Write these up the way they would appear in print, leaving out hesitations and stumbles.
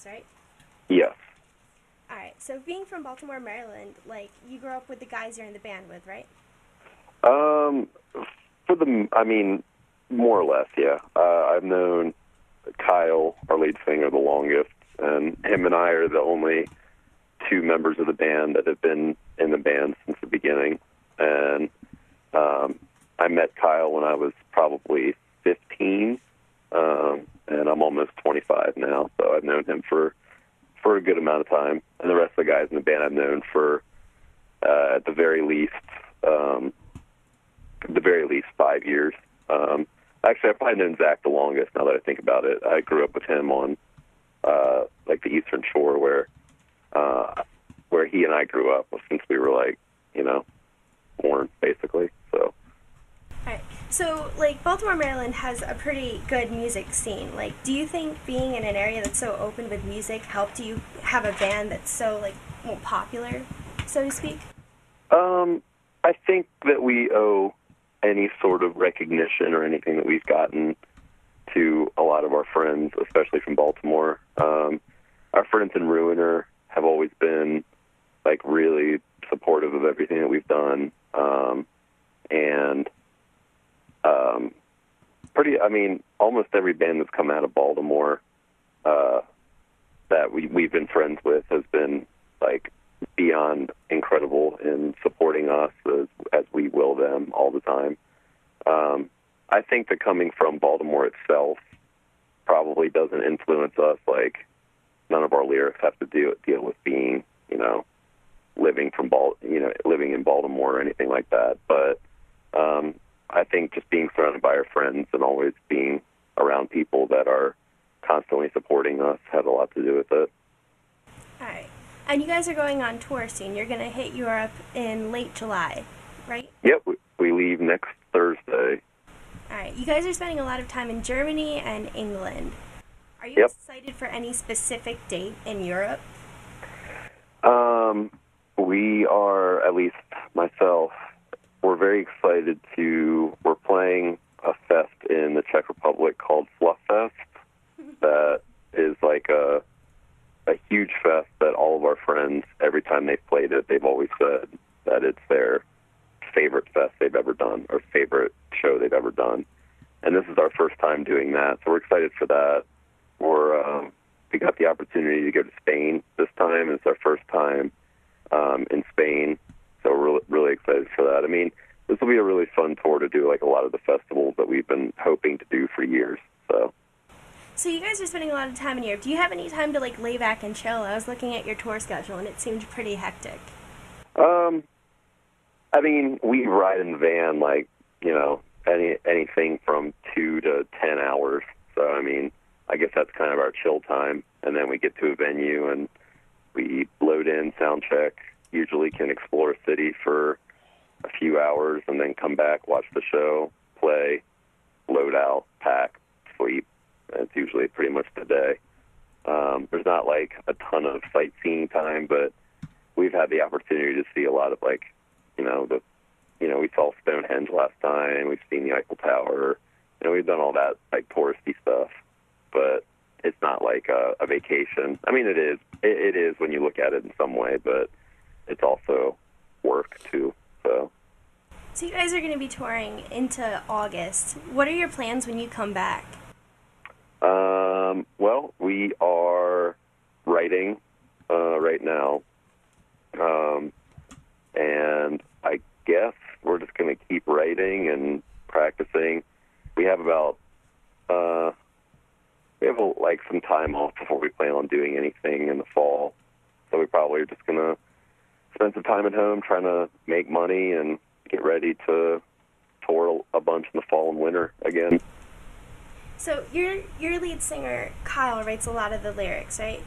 right? Yes. All right. So being from Baltimore, Maryland, like you grew up with the guys you're in the band with, right? Um, I mean, more or less, yeah. I've known Kyle, our lead singer, the longest, and him and I are the only two members of the band that have been in the band since the beginning. And I met Kyle when I was probably 15, and I'm almost 25 now, so I've known him for a good amount of time. And the rest of the guys in the band I've known for at the very least 5 years. Actually, I've probably known Zach the longest now that I think about it. I grew up with him on like the Eastern Shore where he and I grew up since we were born, basically. So. All right. So, like, Baltimore, Maryland has a pretty good music scene. Like, do you think being in an area that's so open with music helped you have a band that's so, like, well, popular, so to speak? I think that we owe any sort of recognition or anything that we've gotten to a lot of our friends, especially from Baltimore. Our friends in Ruiner have always been, like, really supportive of everything that we've done. Almost every band that's come out of Baltimore that we've been friends with has been, like, beyond incredible in supporting us as we will them all the time. I think that coming from Baltimore itself probably doesn't influence us. Like, none of our lyrics have to deal with being, living in Baltimore or anything like that. But I think just being surrounded by our friends and always being around people that are constantly supporting us has a lot to do with it. All right. And you guys are going on tour soon. You're going to hit Europe in late July, right? Yep, we leave next Thursday. All right. You guys are spending a lot of time in Germany and England. Are you Yep. excited for any specific date in Europe? We are, at least myself, we're very excited we're playing a fest in the Czech Republic called Fluff Fest. That is like a huge fest that all of our friends, every time they've played it, they've always said that it's their favorite fest they've ever done or favorite show they've ever done. And this is our first time doing that, so we're excited for that. We got the opportunity to go to Spain this time. It's our first time in Spain, so we're really excited for that. I mean, this will be a really fun tour to do, like a lot of the festivals that we've been hoping to do for years. So you guys are spending a lot of time in Europe. Do you have any time to, like, lay back and chill? I was looking at your tour schedule, and it seemed pretty hectic. We ride in the van, like, anything from 2 to 10 hours. So, I guess that's kind of our chill time. And then we get to a venue and we load in, sound check, usually can explore a city for a few hours and then come back, watch the show, play, load out, pack, sleep. It's usually pretty much the day. There's not, like, a ton of sightseeing time, but we've had the opportunity to see a lot of, like, we saw Stonehenge last time. We've seen the Eiffel Tower. We've done all that, like, touristy stuff. But it's not like a vacation. I mean, it is. It is when you look at it in some way, but it's also work, too. So you guys are going to be touring into August. What are your plans when you come back? Well, we are writing right now. And I guess we're just going to keep writing and practicing. We have some time off before we plan on doing anything in the fall. So we probably are just going to spend some time at home trying to make money and get ready to tour a bunch in the fall and winter again. So your lead singer, Kyle, writes a lot of the lyrics, right?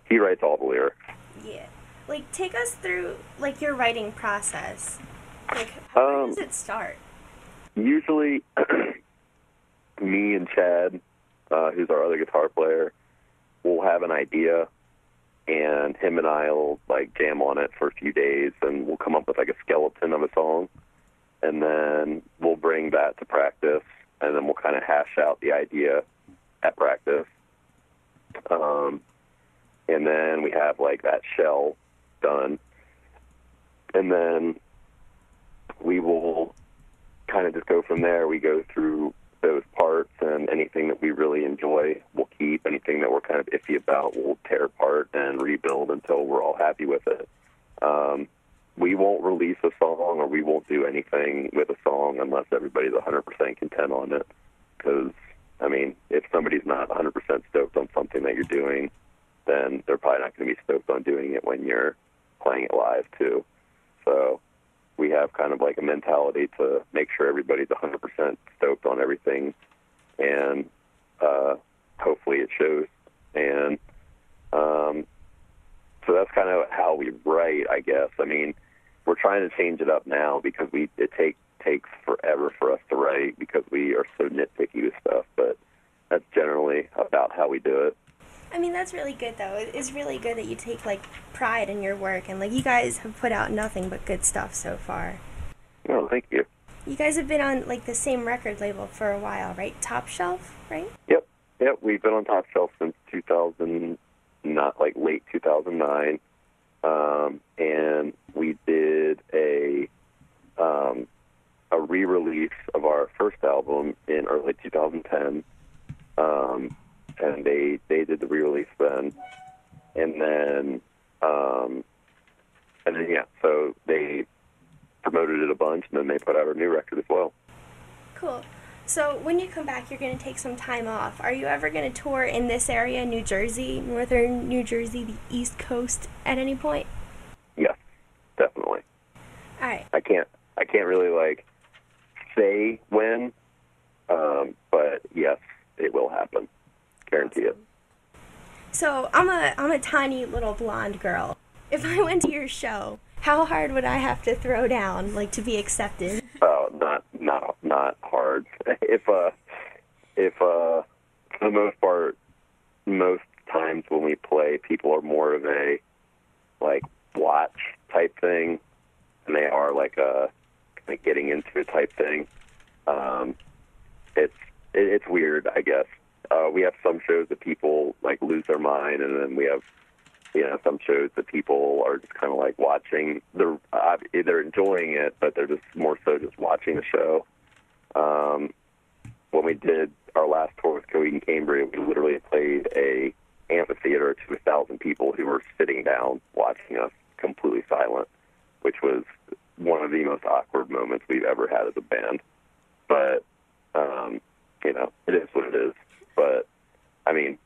He writes all the lyrics. Yeah. Like, take us through, like, your writing process. Like, how does it start? Usually, me and Chad, who's our other guitar player, will have an idea, and him and I will, like, jam on it for a few days, and we'll come up with, like, a skeleton of a song, and then we'll bring that to practice, and then we'll kind of hash out the idea at practice. and then we have like that shell done, and then we will kind of just go from there. We go through those parts, and anything that we really enjoy we'll keep. Anything that we're kind of iffy about we'll tear apart and rebuild until we're all happy with it. We won't release a song, or we won't do anything with a song unless everybody's 100% content on it. Because, I mean, if somebody's not 100% stoked on something that you're doing, then they're probably not going to be stoked on doing it when you're playing it live, too. So we have kind of like a mentality to make sure everybody's 100% stoked on everything, and hopefully it shows. And so that's kind of how we write, I guess. I mean, we're trying to change it up now because it takes forever for us to write because we are so nitpicky with stuff, but that's generally about how we do it. I mean, that's really good, though. It's really good that you take, like, pride in your work, and, like, you guys have put out nothing but good stuff so far. Oh, thank you. You guys have been on, like, the same record label for a while, right? Top Shelf, right? Yep, we've been on Top Shelf since 2000, not like late 2009, and we did a re-release of our first album in early 2010, and they did the re-release then, and then yeah, so they promoted it a bunch, and then they put out a new record as well. Cool. So when you come back, you're going to take some time off. Are you ever going to tour in this area, New Jersey, northern New Jersey, the East Coast, at any point? Yes, definitely. All right. I can't really like say when, but yes, it will happen. Guarantee it. So I'm a tiny little blonde girl. If I went to your show, how hard would I have to throw down, like, to be accepted? Oh, not hard. If for the most part, most times when we play, people are more of a like watch type thing, and they are like a kind of getting into it type thing. It's weird, I guess. We have some shows that people like lose their mind, and then we have some shows that people are just kind of like watching. They're enjoying it, but they're just more so just watching the show. When we did our last tour with Coheed and Cambria, we literally played a amphitheater to 1,000 people who were sitting down watching us completely silent, which was one of the most awkward moments we've ever had as a band. But, it is what it is. But, I mean,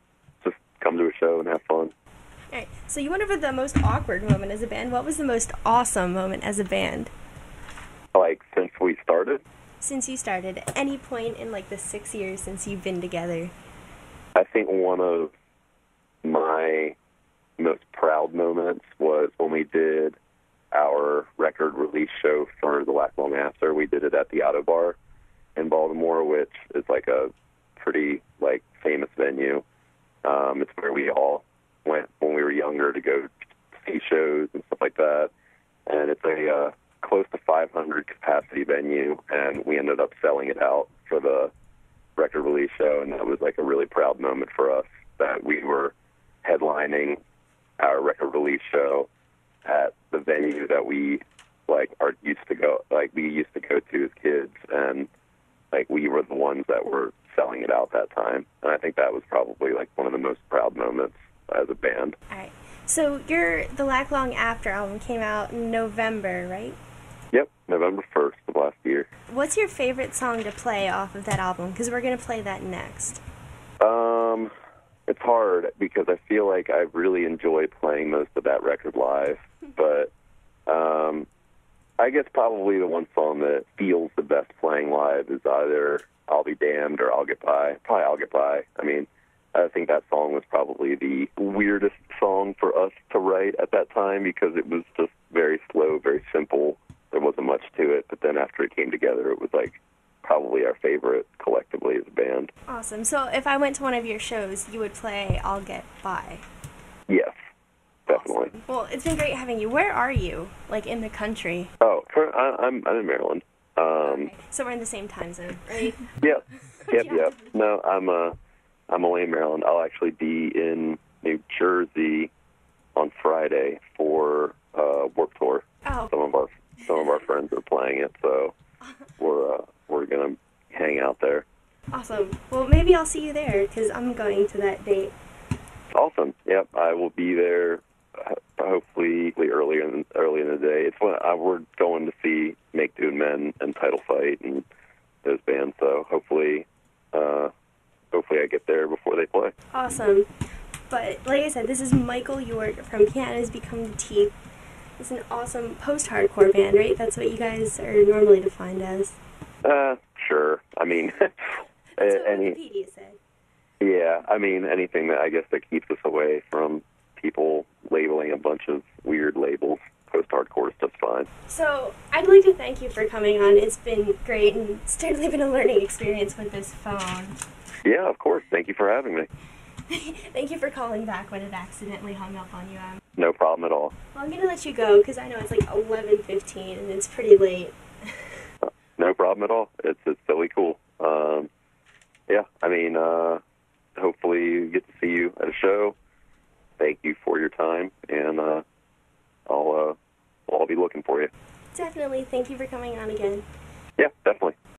just come to a show and have fun. All right. So you went over the most awkward moment as a band. What was the most awesome moment as a band? Like, since we started? Since you started, at any point in, like, the 6 years since you've been together? I think one of my most proud moments was when we did our record release show for The Lack Long After. We did it at the Auto Bar in Baltimore, which is like a pretty like famous venue. It's where we all went when we were younger to go see shows and stuff like that. And it's a close to 500 capacity venue, and we ended up selling it out for the record release show, and that was like a really proud moment for us that we were headlining our record release show at the venue that we used to go to as kids, and like we were the ones that were selling it out that time. And I think that was probably like one of the most proud moments as a band. All right. So the Lack Long After album came out in November, right? Yep, November 1st of last year. What's your favorite song to play off of that album? Because we're going to play that next. It's hard because I feel like I really enjoy playing most of that record live, but I guess probably the one song that feels the best playing live is either I'll Be Damned or I'll Get By. Probably I'll Get By. I mean, I think that song was probably the weirdest song for us to write at that time because it was just very slow, very simple. There wasn't much to it, but then after it came together, it was like probably our favorite collectively as a band. Awesome. So if I went to one of your shows, you would play I'll Get By. Yes, definitely. Awesome. Well, it's been great having you. Where are you, like, in the country? Oh, I'm in Maryland. Okay. So we're in the same time zone, right? Yep. No, I'm only in Maryland. I'll actually be in New Jersey on Friday for Warped Tour. Oh. Some of our friends are playing it, so we're gonna hang out there. Awesome. Well, maybe I'll see you there because I'm going to that date. Awesome. Yep, I will be there. Hopefully early in the day. It's when we're going to see Make Dune Men and Title Fight and those bands. So hopefully I get there before they play. Awesome. But like I said, this is Michael York from Canada's Become the Teeth. It's an awesome post-hardcore band, right? That's what you guys are normally defined as. Sure. I mean, That's what Wikipedia said. Yeah, I mean, anything that I guess that keeps us away from people labeling a bunch of weird labels. Post-hardcore stuff's fine. So, I'd like to thank you for coming on. It's been great, and it's certainly been a learning experience with this phone. Yeah, of course. Thank you for having me. Thank you for calling back when it accidentally hung up on you. No problem at all. Well, I'm going to let you go because I know it's like 11:15 and it's pretty late. No problem at all. It's silly cool. Yeah, I mean, hopefully you get to see you at a show. Thank you for your time, and I'll be looking for you. Definitely. Thank you for coming on again.